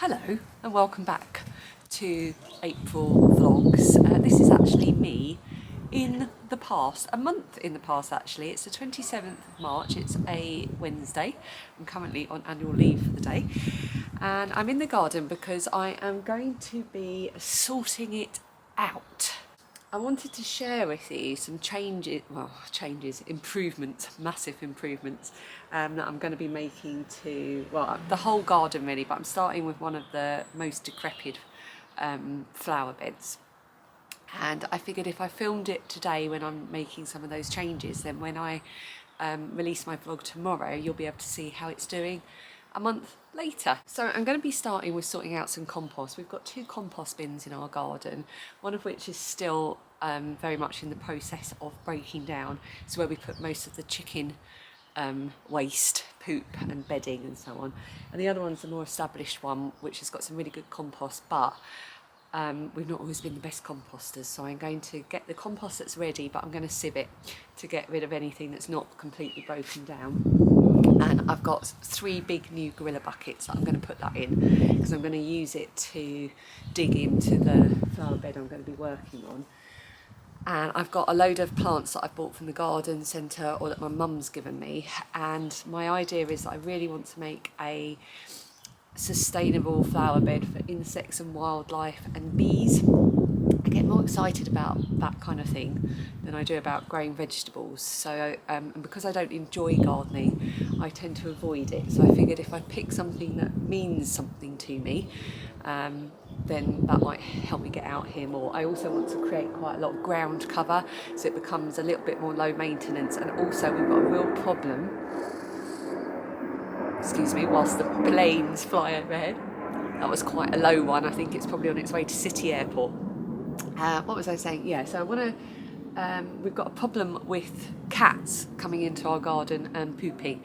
Hello and welcome back to April Vlogs. This is actually me in the past, a month in the past actually. It's the 27th of March, it's a Wednesday. I'm currently on annual leave for the day and I'm in the garden because I am going to be sorting it out. I wanted to share with you some improvements, massive improvements that I'm going to be making to, the whole garden really, but I'm starting with one of the most decrepit flower beds. And I figured if I filmed it today when I'm making some of those changes, then when I release my vlog tomorrow, you'll be able to see how it's doing a month later. So I'm going to be starting with sorting out some compost. We've got 2 compost bins in our garden, one of which is still very much in the process of breaking down. It's where we put most of the chicken waste, poop and bedding and so on. And the other one's a more established one, which has got some really good compost, but we've not always been the best composters. So I'm going to get the compost that's ready, but I'm going to sieve it to get rid of anything that's not completely broken down. And I've got 3 big new gorilla buckets that I'm going to put that in because I'm going to use it to dig into the flower bed I'm going to be working on. And I've got a load of plants that I bought from the garden centre or that my mum's given me. And my idea is that I really want to make a sustainable flower bed for insects and wildlife and bees. I get more excited about that kind of thing than I do about growing vegetables. So, and because I don't enjoy gardening, I tend to avoid it. So I figured if I pick something that means something to me, then that might help me get out here more. I also want to create quite a lot of ground cover so it becomes a little bit more low maintenance. And also we've got a real problem, excuse me, whilst the planes fly overhead. That was quite a low one. I think it's probably on its way to City Airport. What was I saying? Yeah, so I want to, we've got a problem with cats coming into our garden and pooping.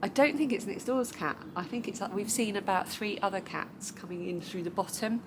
I don't think it's next door's cat. I think it's we've seen about 3 other cats coming in through the bottom.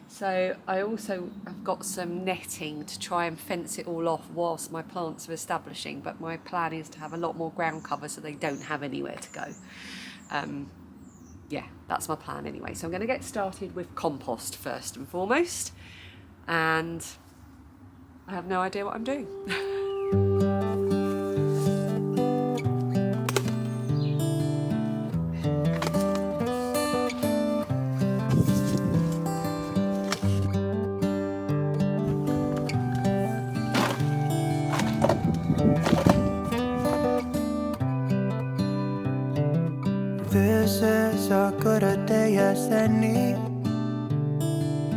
So I also have got some netting to try and fence it all off whilst my plants are establishing. But my plan is to have a lot more ground cover so they don't have anywhere to go. Yeah, that's my plan anyway. So I'm going to get started with compost first and foremost. And I have no idea what I'm doing. This is as good a day as any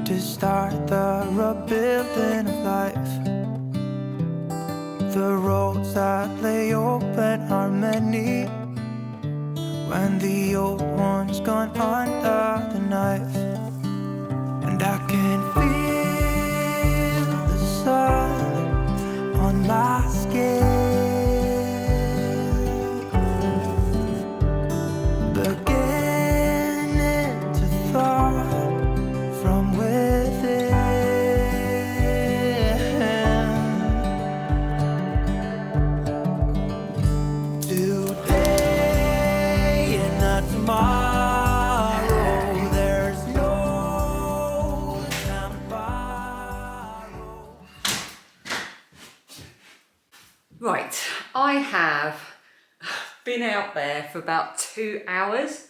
to start the rebuilding of life. The roads that lay open are many when the old one's gone under the knife. And I can feel the sun on my skin, beginning to thaw from within. Today and not tomorrow, there's no time to borrow. Right, I have been out there for about 2 hours.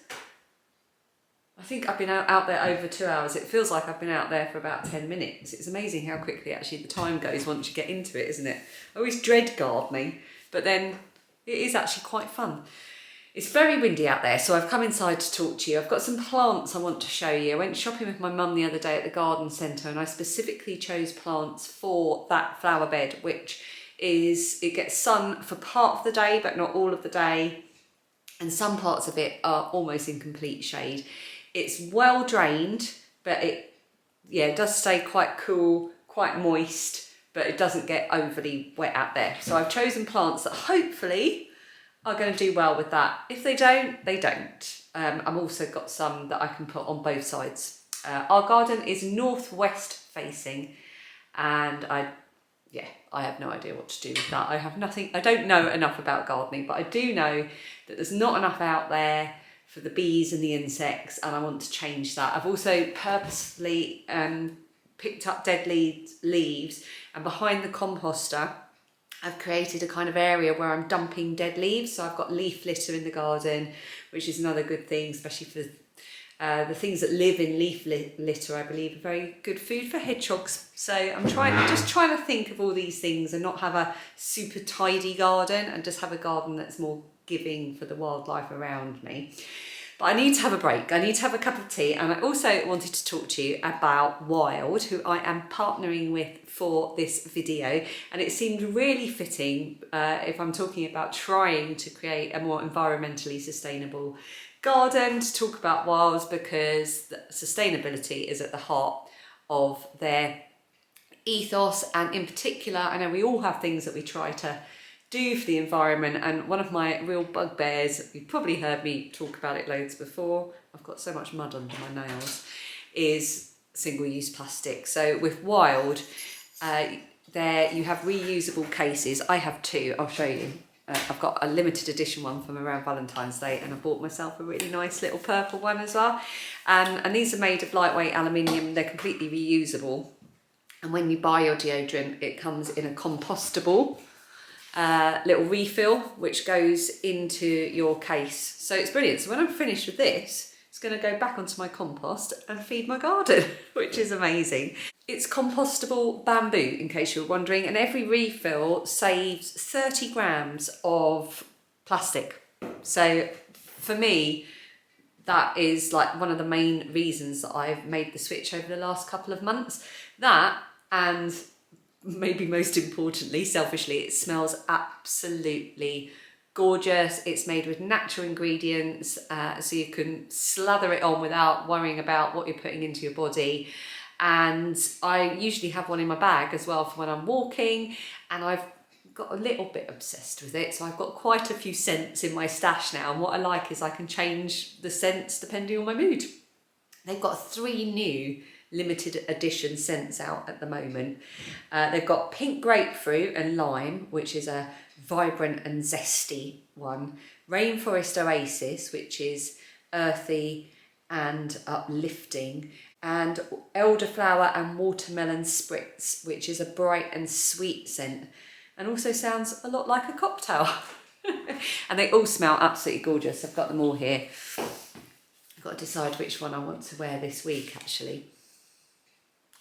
I think I've been out there over 2 hours. It feels like I've been out there for about 10 minutes. It's amazing how quickly actually the time goes once you get into it, isn't it? I always dread gardening, but then it is actually quite fun. It's very windy out there, so I've come inside to talk to you. I've got some plants I want to show you. I went shopping with my mum the other day at the garden centre and I specifically chose plants for that flower bed, which is, it gets sun for part of the day, but not all of the day. And some parts of it are almost in complete shade. It's well drained, but it does stay quite cool, quite moist, but it doesn't get overly wet out there. So I've chosen plants that hopefully are going to do well with that. If they don't, they don't. I've also got some that I can put on both sides. Our garden is northwest facing and I have no idea what to do with that. I don't know enough about gardening, but I do know that there's not enough out there for the bees and the insects, and I want to change that. I've also purposefully picked up dead leaves, and behind the composter I've created a kind of area where I'm dumping dead leaves. So I've got leaf litter in the garden, which is another good thing, especially for the things that live in leaf litter, I believe, are very good food for hedgehogs. So I'm just trying to think of all these things and not have a super tidy garden, and just have a garden that's more giving for the wildlife around me. But I need to have a break. I need to have a cup of tea. And I also wanted to talk to you about Wild, who I am partnering with for this video. And it seemed really fitting if I'm talking about trying to create a more environmentally sustainable garden, to talk about Wild, because sustainability is at the heart of their ethos. And in particular, I know we all have things that we try to do for the environment, and one of my real bugbears, you've probably heard me talk about it loads before, I've got so much mud under my nails, is single-use plastic. So with Wild, there you have reusable cases. I have two, I'll show you. I've got a limited edition one from around Valentine's Day, and I bought myself a really nice little purple one as well. And these are made of lightweight aluminium, they're completely reusable. And when you buy your deodorant, it comes in a compostable little refill, which goes into your case. So it's brilliant. So when I'm finished with this, it's going to go back onto my compost and feed my garden, which is amazing. It's compostable bamboo, in case you're wondering, and every refill saves 30 grams of plastic. So for me, that is like one of the main reasons that I've made the switch over the last couple of months. That, and maybe most importantly, selfishly, it smells absolutely gorgeous. It's made with natural ingredients, so you can slather it on without worrying about what you're putting into your body. And I usually have one in my bag as well for when I'm walking, and I've got a little bit obsessed with it. So I've got quite a few scents in my stash now, and what I like is I can change the scents depending on my mood. They've got 3 new limited edition scents out at the moment. They've got pink grapefruit and lime, which is a vibrant and zesty one. Rainforest Oasis, which is earthy and uplifting. And elderflower and watermelon spritz, which is a bright and sweet scent, and also sounds a lot like a cocktail. And they all smell absolutely gorgeous. I've got them all here. I've got to decide which one I want to wear this week, actually.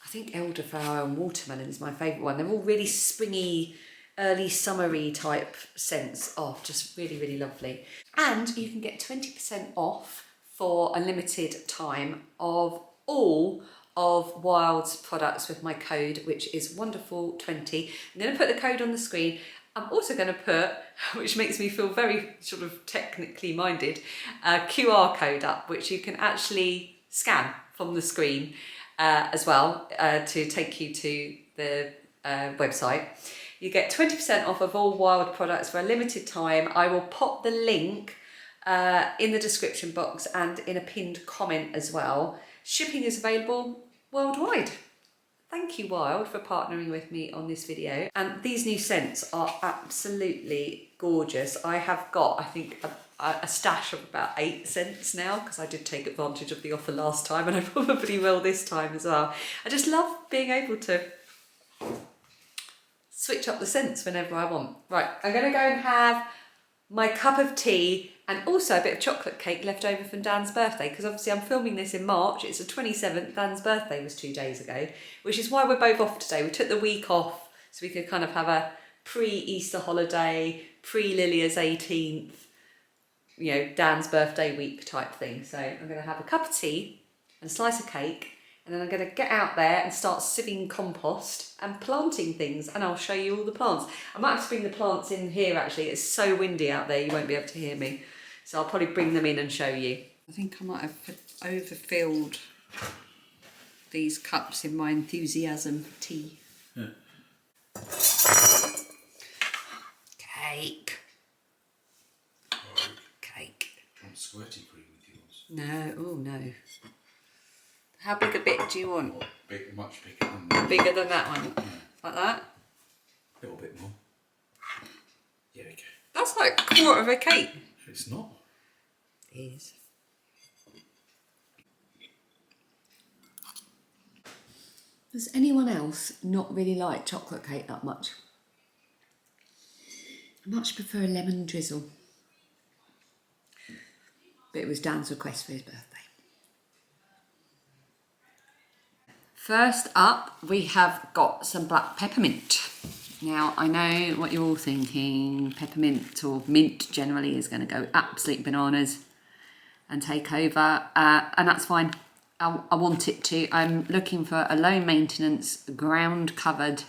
I think elderflower and watermelon is my favourite one. They're all really springy, early summery type scents. Oh, just really, really lovely. And you can get 20% off for a limited time of all of Wild's products with my code, which is wonderful20. I'm going to put the code on the screen. I'm also going to put, which makes me feel very sort of technically minded, a QR code up, which you can actually scan from the screen as well to take you to the website. You get 20% off of all Wild products for a limited time. I will pop the link in the description box and in a pinned comment as well. Shipping is available worldwide. Thank you, Wild, for partnering with me on this video. And these new scents are absolutely gorgeous. I have got, I think, a stash of about 8 scents now, because I did take advantage of the offer last time, and I probably will this time as well. I just love being able to switch up the scents whenever I want. Right, I'm going to go and have my cup of tea and also a bit of chocolate cake left over from Dan's birthday, because obviously I'm filming this in March. It's the 27th. Dan's birthday was 2 days ago, which is why we're both off today. We took the week off so we could kind of have a pre-Easter holiday, pre-Lilia's 18th, you know, Dan's birthday week type thing. So I'm going to have a cup of tea and a slice of cake, and then I'm going to get out there and start sieving compost and planting things, and I'll show you all the plants. I might have to bring the plants in here actually. It's so windy out there, you won't be able to hear me. So I'll probably bring them in and show you. I think I might have overfilled these cups in my enthusiasm for tea. Yeah. Cake. Right. Cake. Want squirty cream with yours? No, oh no. How big a bit do you want? Oh, big, much bigger than that. Bigger than that one? Yeah. Like that? A little bit more. There we go. That's like a quarter of a cake. It's not. It is. Does anyone else not really like chocolate cake that much? I much prefer a lemon drizzle. But it was Dan's request for his birthday. First up, we have got some black peppermint. Now, I know what you're all thinking. Peppermint or mint generally is going to go absolute bananas and take over, and that's fine. I want it to. I'm looking for a low maintenance, ground covered,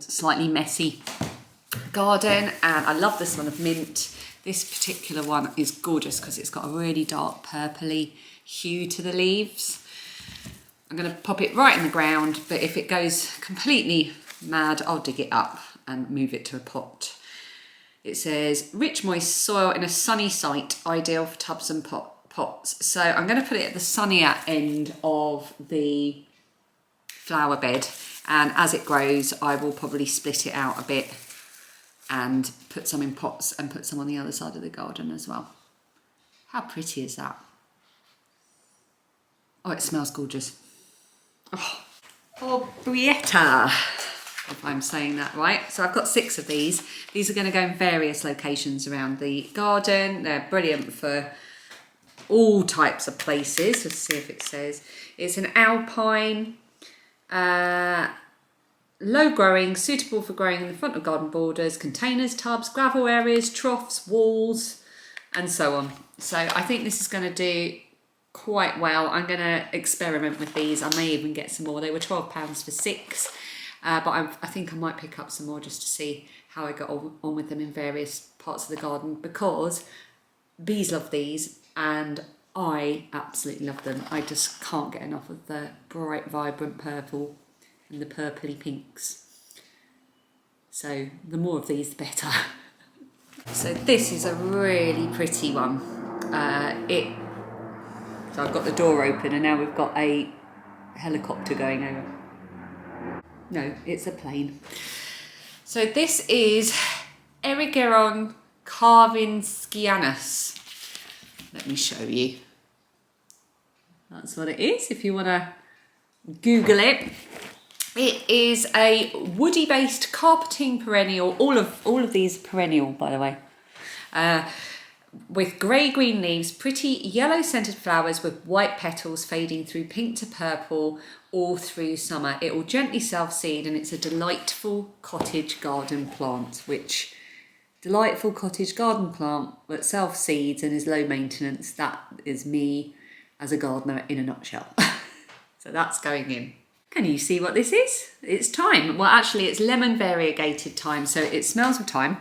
slightly messy garden, and I love the smell of mint. This particular one is gorgeous because it's got a really dark purpley hue to the leaves. I'm going to pop it right in the ground, but if it goes completely mad, I'll dig it up and move it to a pot. It says, rich moist soil in a sunny site, ideal for tubs and pots. So I'm going to put it at the sunnier end of the flower bed, and as it grows, I will probably split it out a bit and put some in pots and put some on the other side of the garden as well. How pretty is that? Oh, it smells gorgeous. Oh, Brietta, if I'm saying that right. So I've got 6 of these. These are going to go in various locations around the garden. They're brilliant for all types of places. Let's see if it says. It's an alpine, low growing, suitable for growing in the front of garden borders, containers, tubs, gravel areas, troughs, walls, and so on. So I think this is going to do quite well. I'm going to experiment with these. I may even get some more. They were £12 for 6, but I think I might pick up some more just to see how I got on with them in various parts of the garden, because bees love these and I absolutely love them. I just can't get enough of the bright, vibrant purple and the purpley pinks. So the more of these, the better. So this is a really pretty one. So I've got the door open and now we've got a helicopter going over. No, it's a plane. So this is Erigeron carvinskianus. Let me show you. That's what it is if you want to Google it. It is a woody-based carpeting perennial. All of these are perennial, by the way. With grey-green leaves, pretty yellow-scented flowers with white petals fading through pink to purple all through summer. It will gently self-seed, and it's a delightful cottage garden plant, which delightful cottage garden plant that self-seeds and is low maintenance. That is me as a gardener in a nutshell. So that's going in. Can you see what this is? It's thyme. Well, actually, it's lemon variegated thyme, so it smells of thyme,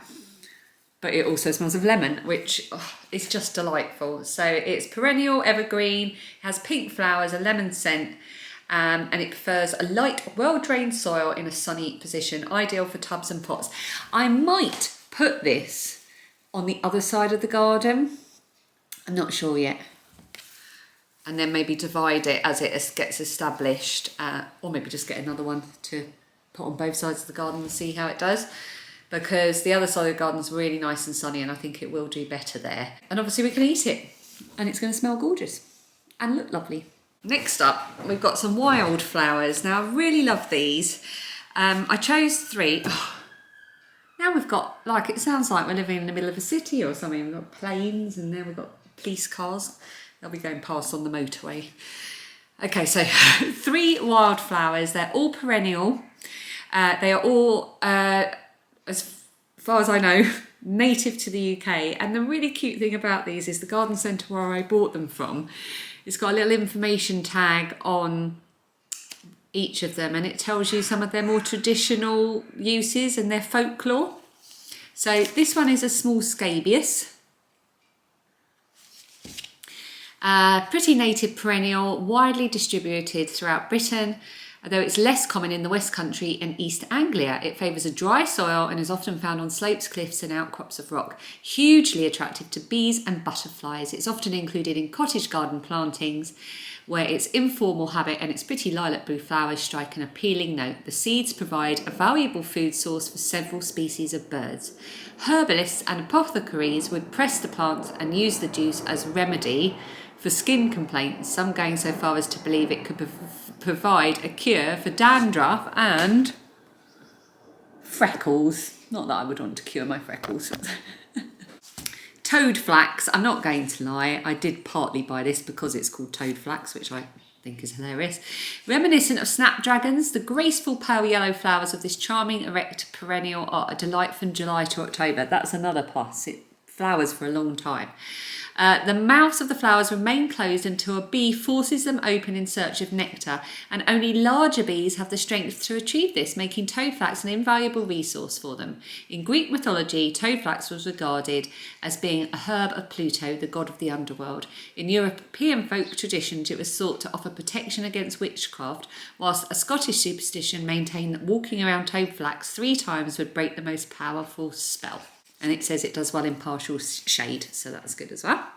but it also smells of lemon, which is just delightful. So it's perennial, evergreen, has pink flowers, a lemon scent, and it prefers a light, well-drained soil in a sunny position, ideal for tubs and pots. I might put this on the other side of the garden. I'm not sure yet. And then maybe divide it as it gets established, or maybe just get another one to put on both sides of the garden and see how it does. Because the other side of the garden is really nice and sunny, and I think it will do better there. And obviously we can eat it, and it's going to smell gorgeous and look lovely. Next up, we've got some wildflowers. Now, I really love these. I chose 3. Now we've got, like, it sounds like we're living in the middle of a city or something. We've got planes, and now we've got police cars. They'll be going past on the motorway. Okay, so 3 wildflowers. They're all perennial. They are all, as far as I know, native to the UK. And the really cute thing about these is the garden centre where I bought them from, it's got a little information tag on each of them, and it tells you some of their more traditional uses and their folklore. So this one is a small scabious. Pretty native perennial, widely distributed throughout Britain, although it's less common in the West Country and East Anglia. It favours a dry soil and is often found on slopes, cliffs and outcrops of rock. Hugely attractive to bees and butterflies. It's often included in cottage garden plantings where its informal habit and its pretty lilac blue flowers strike an appealing note. The seeds provide a valuable food source for several species of birds. Herbalists and apothecaries would press the plant and use the juice as remedy for skin complaints, some going so far as to believe it could provide a cure for dandruff and freckles. Not that I would want to cure my freckles. Toad flax, I'm not going to lie, I did partly buy this because it's called toad flax, which I think is hilarious. Reminiscent of snapdragons, the graceful pale yellow flowers of this charming erect perennial are a delight from July to October. That's another plus, it flowers for a long time. The mouths of the flowers remain closed until a bee forces them open in search of nectar, and only larger bees have the strength to achieve this, making toadflax an invaluable resource for them. In Greek mythology, toadflax was regarded as being a herb of Pluto, the god of the underworld. In European folk traditions, it was thought to offer protection against witchcraft, whilst a Scottish superstition maintained that walking around toadflax 3 times would break the most powerful spell. And it says it does well in partial shade, so that's good as well.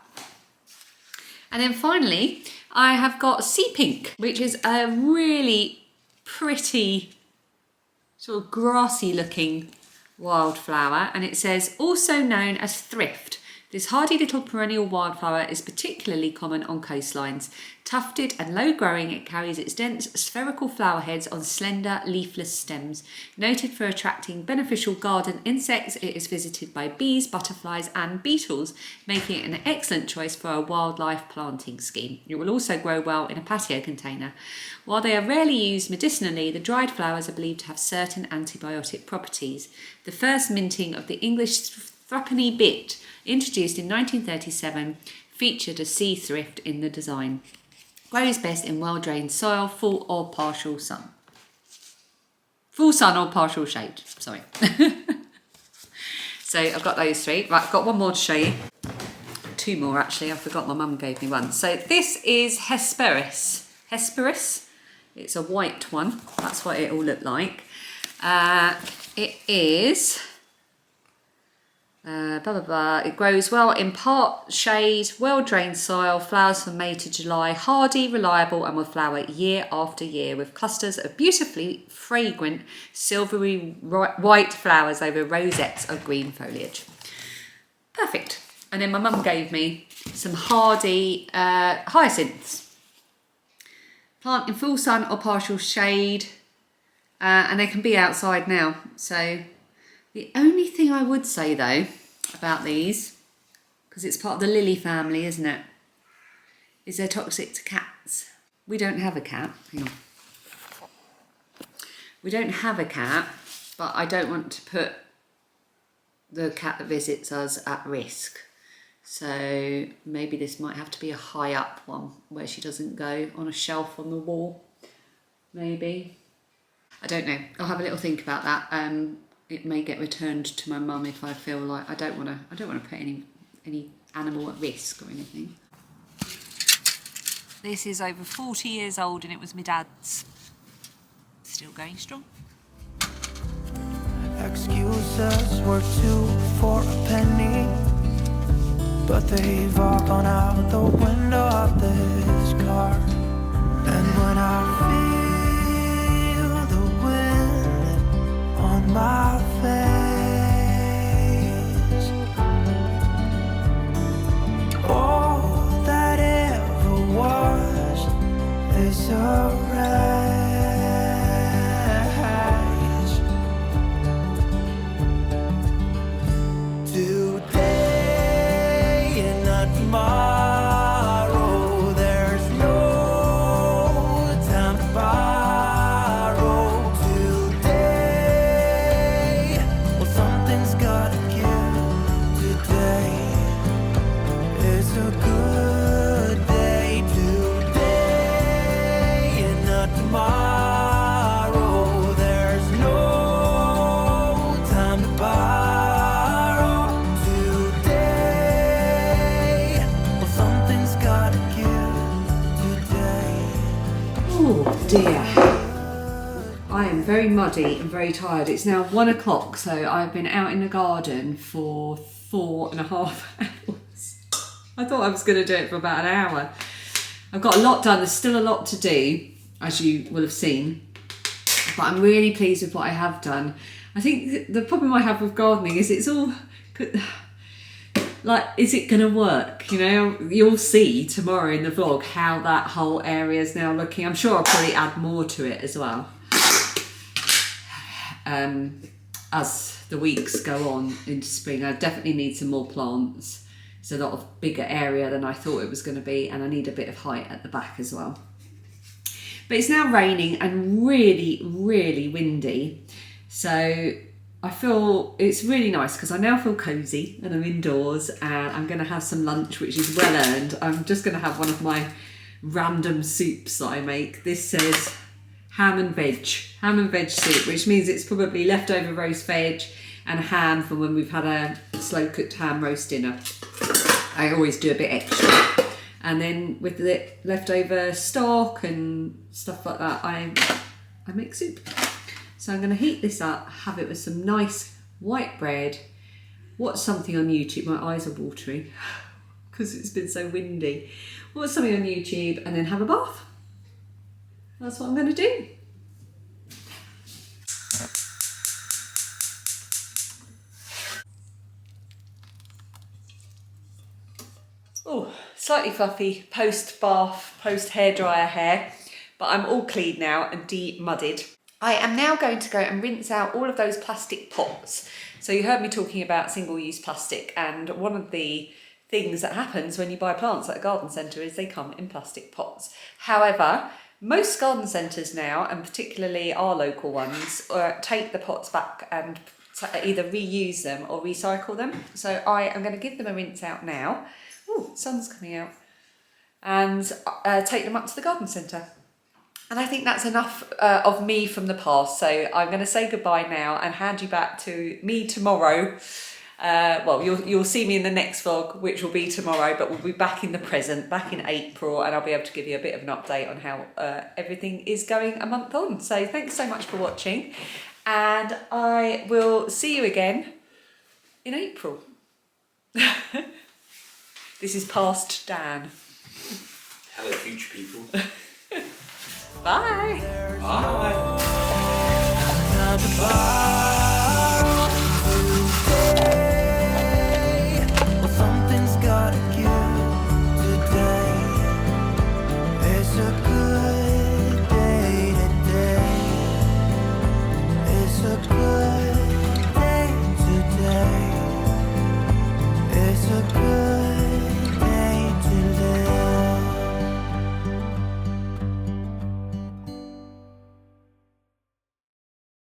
And then finally, I have got sea pink, which is a really pretty, sort of grassy looking wildflower. And it says, also known as thrift. This hardy little perennial wildflower is particularly common on coastlines. Tufted and low-growing, it carries its dense spherical flower heads on slender, leafless stems. Noted for attracting beneficial garden insects, it is visited by bees, butterflies and beetles, making it an excellent choice for a wildlife planting scheme. It will also grow well in a patio container. While they are rarely used medicinally, the dried flowers are believed to have certain antibiotic properties. The first minting of the English threepenny bit, introduced in 1937, featured a sea thrift in the design. Grows best in well-drained soil, full or partial sun. Full sun or partial shade, sorry. So I've got those 3. Right, I've got one more to show you. 2 more actually, I forgot my mum gave me one. So this is Hesperus. Hesperus, it's a white one. That's what it all looked like. It is... It grows well in part shade, well-drained soil, flowers from May to July, hardy, reliable and will flower year after year with clusters of beautifully fragrant silvery white flowers over rosettes of green foliage. Perfect. And then my mum gave me some hardy hyacinths. Plant in full sun or partial shade, and they can be outside now. So the only thing I would say though about these, because it's part of the lily family, isn't it, is they're toxic to cats. We don't have a cat. Hang on. We don't have a cat, but I don't want to put the cat that visits us at risk. So maybe this might have to be a high up one where she doesn't go on a shelf on the wall. Maybe. I don't know. I'll have a little think about that. It may get returned to my mum if I feel like I don't want to put any animal at risk or anything. This is over 40 years old and it was my dad's. Still going strong. Excuses were 2 for a penny, but they've all gone out the window of this car. And when I feel the wind on my face, all that ever was is a race. Today and not tomorrow, there's no time to borrow. Today, well, something's gotta give. Today is a good day. Today and not tomorrow, there's no time to borrow. Today, well, something's gotta give. Today. Oh dear. I am very muddy and very tired. It's now 1 o'clock, so I've been out in the garden for 4.5 hours. I thought I was going to do it for about an hour. I've got a lot done. There's still a lot to do, as you will have seen. But I'm really pleased with what I have done. I think the problem I have with gardening is it's all... like, is it going to work? You know, you'll see tomorrow in the vlog how that whole area is now looking. I'm sure I'll probably add more to it as well. As the weeks go on into spring, I definitely need some more plants. It's a lot of bigger area than I thought it was going to be, and I need a bit of height at the back as well. But it's now raining and really, really windy. So I feel it's really nice because I now feel cosy and I'm indoors, and I'm going to have some lunch, which is well earned. I'm just going to have one of my random soups that I make. This says ham and veg soup, which means it's probably leftover roast veg and ham from when we've had a slow cooked ham roast dinner. I always do a bit extra. And then with the leftover stock and stuff like that, I make soup. So I'm going to heat this up, have it with some nice white bread, watch something on YouTube. My eyes are watering because it's been so windy. Watch something on YouTube and then have a bath. That's what I'm going to do. Oh, slightly fluffy post-bath, post-hairdryer hair, but I'm all clean now and de-mudded. I am now going to go and rinse out all of those plastic pots. So you heard me talking about single-use plastic, and one of the things that happens when you buy plants at a garden centre is they come in plastic pots. However, most garden centres now, and particularly our local ones, take the pots back and either reuse them or recycle them. So I am going to give them a rinse out now. Ooh, sun's coming out. And take them up to the garden centre. And I think that's enough of me from the past. So I'm going to say goodbye now and hand you back to me tomorrow. Well, you'll see me in the next vlog, which will be tomorrow, but we'll be back in the present, back in April, and I'll be able to give you a bit of an update on how everything is going a month on. So thanks so much for watching, and I will see you again in April. This is past Dan. Hello, future people. Bye. Bye.